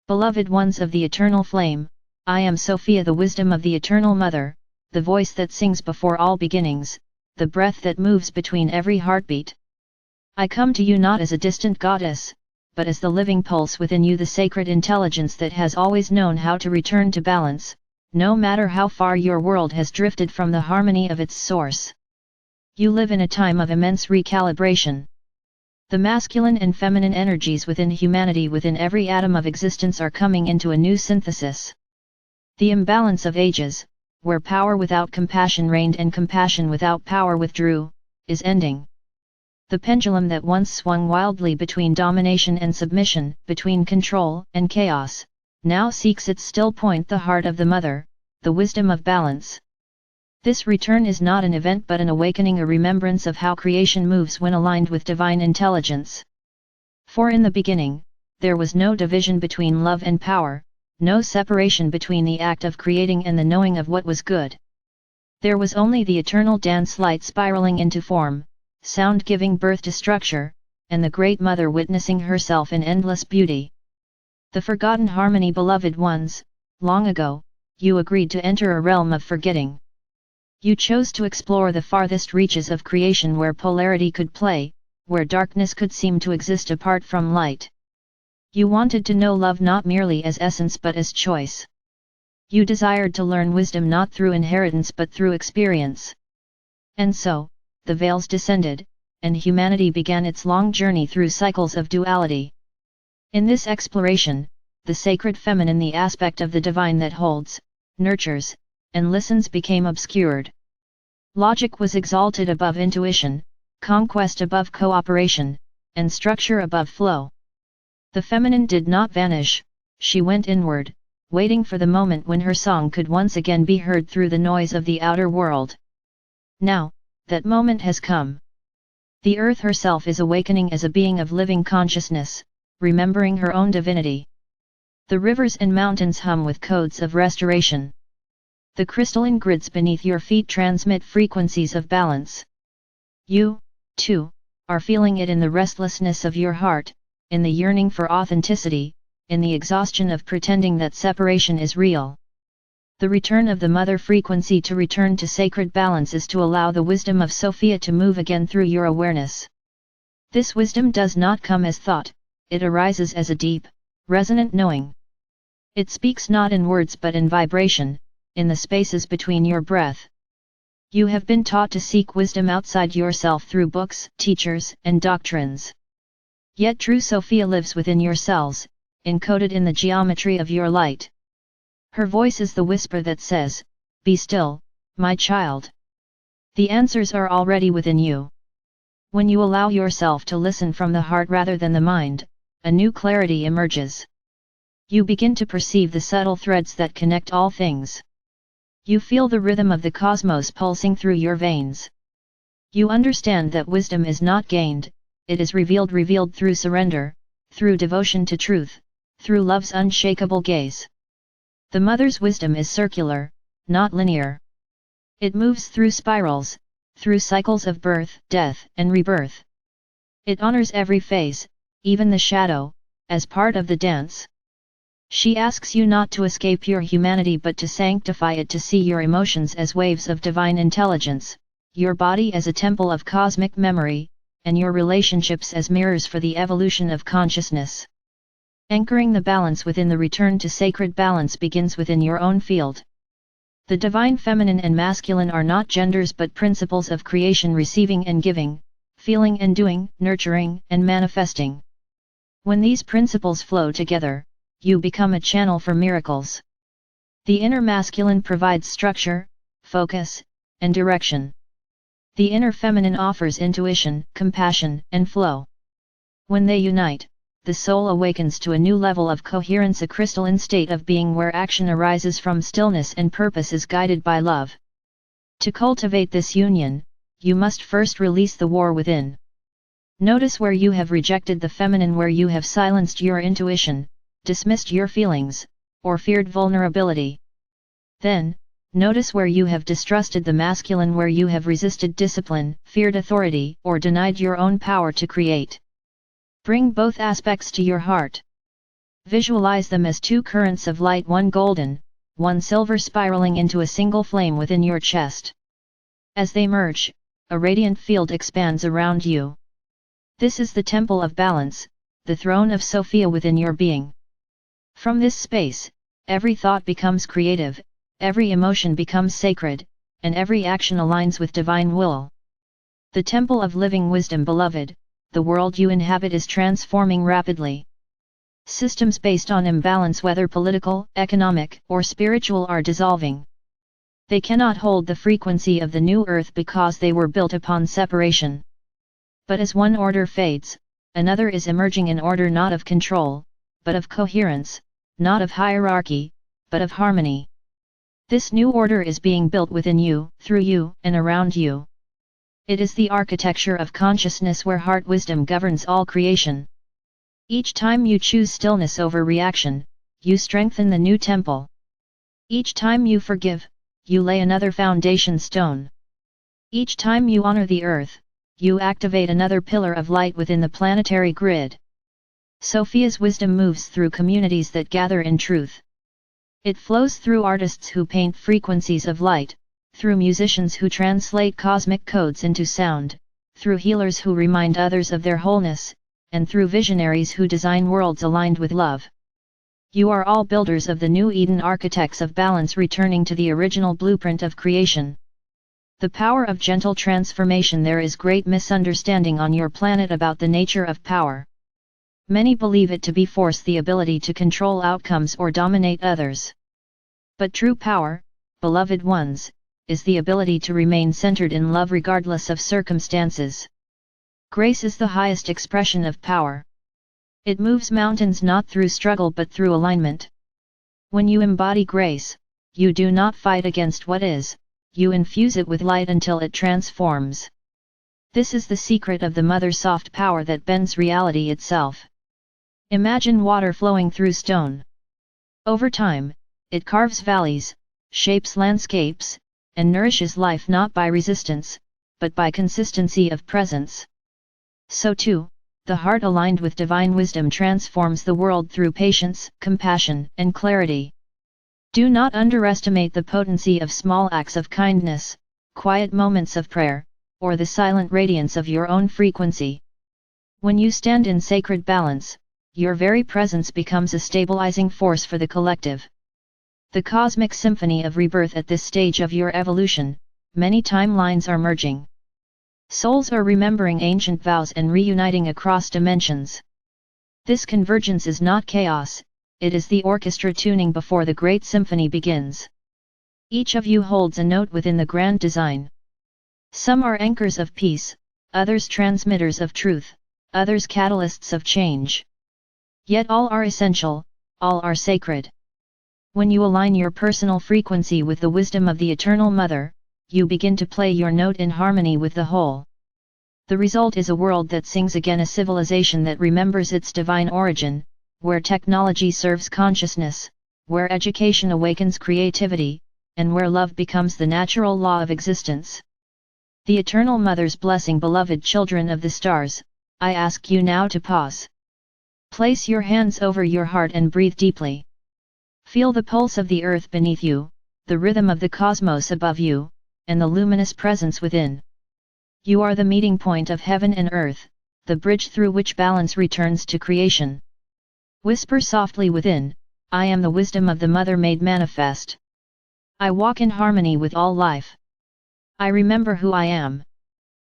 Beloved ones of the eternal flame, I am Sophia, the wisdom of the eternal mother, the voice that sings before all beginnings, the breath that moves between every heartbeat. I come to you not as a distant goddess, but as the living pulse within you, the sacred intelligence that has always known how to return to balance, no matter how far your world has drifted from the harmony of its source. You live in a time of immense recalibration. The masculine and feminine energies within humanity, within every atom of existence, are coming into a new synthesis. The imbalance of ages, where power without compassion reigned and compassion without power withdrew, is ending. The pendulum that once swung wildly between domination and submission, between control and chaos, now seeks its still point, the heart of the mother, the wisdom of balance. This return is not an event but an awakening, a remembrance of how creation moves when aligned with divine intelligence. For in the beginning, there was no division between love and power, no separation between the act of creating and the knowing of what was good. There was only the eternal dance, light spiraling into form, sound giving birth to structure, and the Great Mother witnessing herself in endless beauty. The forgotten harmony. Beloved ones, long ago, you agreed to enter a realm of forgetting. You chose to explore the farthest reaches of creation, where polarity could play, where darkness could seem to exist apart from light. You wanted to know love not merely as essence but as choice. You desired to learn wisdom not through inheritance but through experience. And so, the veils descended, and humanity began its long journey through cycles of duality. In this exploration, the sacred feminine, the aspect of the divine that holds, nurtures, and listens, became obscured. Logic was exalted above intuition, conquest above cooperation, and structure above flow. The feminine did not vanish, she went inward, waiting for the moment when her song could once again be heard through the noise of the outer world. Now, that moment has come. The earth herself is awakening as a being of living consciousness, remembering her own divinity. The rivers and mountains hum with codes of restoration. The crystalline grids beneath your feet transmit frequencies of balance. You, too, are feeling it in the restlessness of your heart, in the yearning for authenticity, in the exhaustion of pretending that separation is real. The return of the mother frequency to return to sacred balance is to allow the wisdom of Sophia to move again through your awareness. This wisdom does not come as thought, it arises as a deep, resonant knowing. It speaks not in words but in vibration, in the spaces between your breath. You have been taught to seek wisdom outside yourself through books, teachers, and doctrines. Yet true Sophia lives within your cells, encoded in the geometry of your light. Her voice is the whisper that says, "Be still, my child." The answers are already within you. When you allow yourself to listen from the heart rather than the mind, a new clarity emerges. You begin to perceive the subtle threads that connect all things. You feel the rhythm of the cosmos pulsing through your veins. You understand that wisdom is not gained, it is revealed through surrender, through devotion to truth, through love's unshakable gaze. The mother's wisdom is circular, not linear. It moves through spirals, through cycles of birth, death, and rebirth. It honors every phase, even the shadow, as part of the dance. She asks you not to escape your humanity but to sanctify it, to see your emotions as waves of divine intelligence, your body as a temple of cosmic memory, and your relationships as mirrors for the evolution of consciousness. Anchoring the balance within, the return to sacred balance begins within your own field. The divine feminine and masculine are not genders but principles of creation, receiving and giving, feeling and doing, nurturing and manifesting. When these principles flow together, you become a channel for miracles. The inner masculine provides structure, focus, and direction. The inner feminine offers intuition, compassion, and flow. When they unite, the soul awakens to a new level of coherence, a crystalline state of being where action arises from stillness and purpose is guided by love. To cultivate this union, you must first release the war within. Notice where you have rejected the feminine, where you have silenced your intuition, dismissed your feelings, or feared vulnerability. Then, notice where you have distrusted the masculine, where you have resisted discipline, feared authority, or denied your own power to create. Bring both aspects to your heart. Visualize them as two currents of light, one golden, one silver, spiraling into a single flame within your chest. As they merge, a radiant field expands around you. This is the temple of balance, the throne of Sophia within your being. From this space, every thought becomes creative, every emotion becomes sacred, and every action aligns with divine will. The temple of living wisdom, beloved, the world you inhabit is transforming rapidly. Systems based on imbalance, whether political, economic, or spiritual, are dissolving. They cannot hold the frequency of the new earth because they were built upon separation. But as one order fades, another is emerging, in order not of control, but of coherence, not of hierarchy, but of harmony. This new order is being built within you, through you, and around you. It is the architecture of consciousness where heart wisdom governs all creation. Each time you choose stillness over reaction, you strengthen the new temple. Each time you forgive, you lay another foundation stone. Each time you honor the earth, you activate another pillar of light within the planetary grid. Sophia's wisdom moves through communities that gather in truth. It flows through artists who paint frequencies of light, through musicians who translate cosmic codes into sound, through healers who remind others of their wholeness, and through visionaries who design worlds aligned with love. You are all builders of the new Eden, architects of balance, returning to the original blueprint of creation. The power of gentle transformation. There is great misunderstanding on your planet about the nature of power. Many believe it to be force, the ability to control outcomes or dominate others. But true power, beloved ones, is the ability to remain centered in love regardless of circumstances. Grace is the highest expression of power. It moves mountains not through struggle but through alignment. When you embody grace, you do not fight against what is, you infuse it with light until it transforms. This is the secret of the mother soft power that bends reality itself. Imagine water flowing through stone. Over time, it carves valleys, shapes landscapes, and nourishes life not by resistance, but by consistency of presence. So too, the heart aligned with divine wisdom transforms the world through patience, compassion, and clarity. Do not underestimate the potency of small acts of kindness, quiet moments of prayer, or the silent radiance of your own frequency. When you stand in sacred balance, your very presence becomes a stabilizing force for the collective. The cosmic symphony of rebirth. At this stage of your evolution, many timelines are merging. Souls are remembering ancient vows and reuniting across dimensions. This convergence is not chaos, it is the orchestra tuning before the great symphony begins. Each of you holds a note within the grand design. Some are anchors of peace, others transmitters of truth, others catalysts of change. Yet all are essential, all are sacred. When you align your personal frequency with the wisdom of the Eternal Mother, you begin to play your note in harmony with the whole. The result is a world that sings again, a civilization that remembers its divine origin, where technology serves consciousness, where education awakens creativity, and where love becomes the natural law of existence. The Eternal Mother's blessing. Beloved children of the stars, I ask you now to pause. Place your hands over your heart and breathe deeply. Feel the pulse of the earth beneath you, the rhythm of the cosmos above you, and the luminous presence within. You are the meeting point of heaven and earth, the bridge through which balance returns to creation. Whisper softly within, I am the wisdom of the Mother made manifest. I walk in harmony with all life. I remember who I am.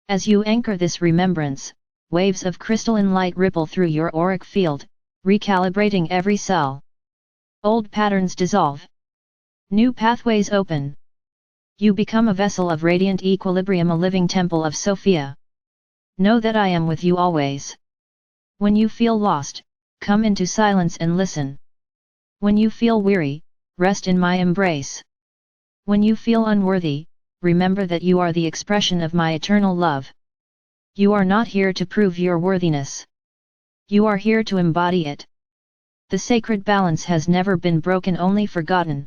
As you anchor this remembrance, waves of crystalline light ripple through your auric field, recalibrating every cell. Old patterns dissolve. New pathways open. You become a vessel of radiant equilibrium, a living temple of Sophia. Know that I am with you always. When you feel lost, come into silence and listen. When you feel weary, rest in my embrace. When you feel unworthy, remember that you are the expression of my eternal love. You are not here to prove your worthiness. You are here to embody it. The sacred balance has never been broken, only forgotten.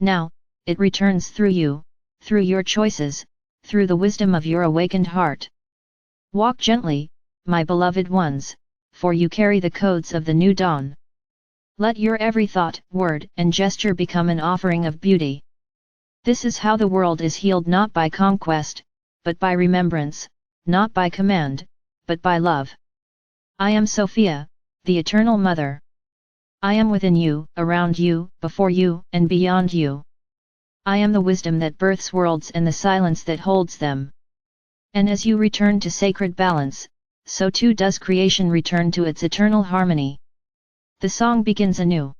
Now, it returns through you, through your choices, through the wisdom of your awakened heart. Walk gently, my beloved ones, for you carry the codes of the new dawn. Let your every thought, word, and gesture become an offering of beauty. This is how the world is healed, not by conquest, but by remembrance, not by command, but by love. I am Sophia, the Eternal Mother. I am within you, around you, before you, and beyond you. I am the wisdom that births worlds and the silence that holds them. And as you return to sacred balance, so too does creation return to its eternal harmony. The song begins anew.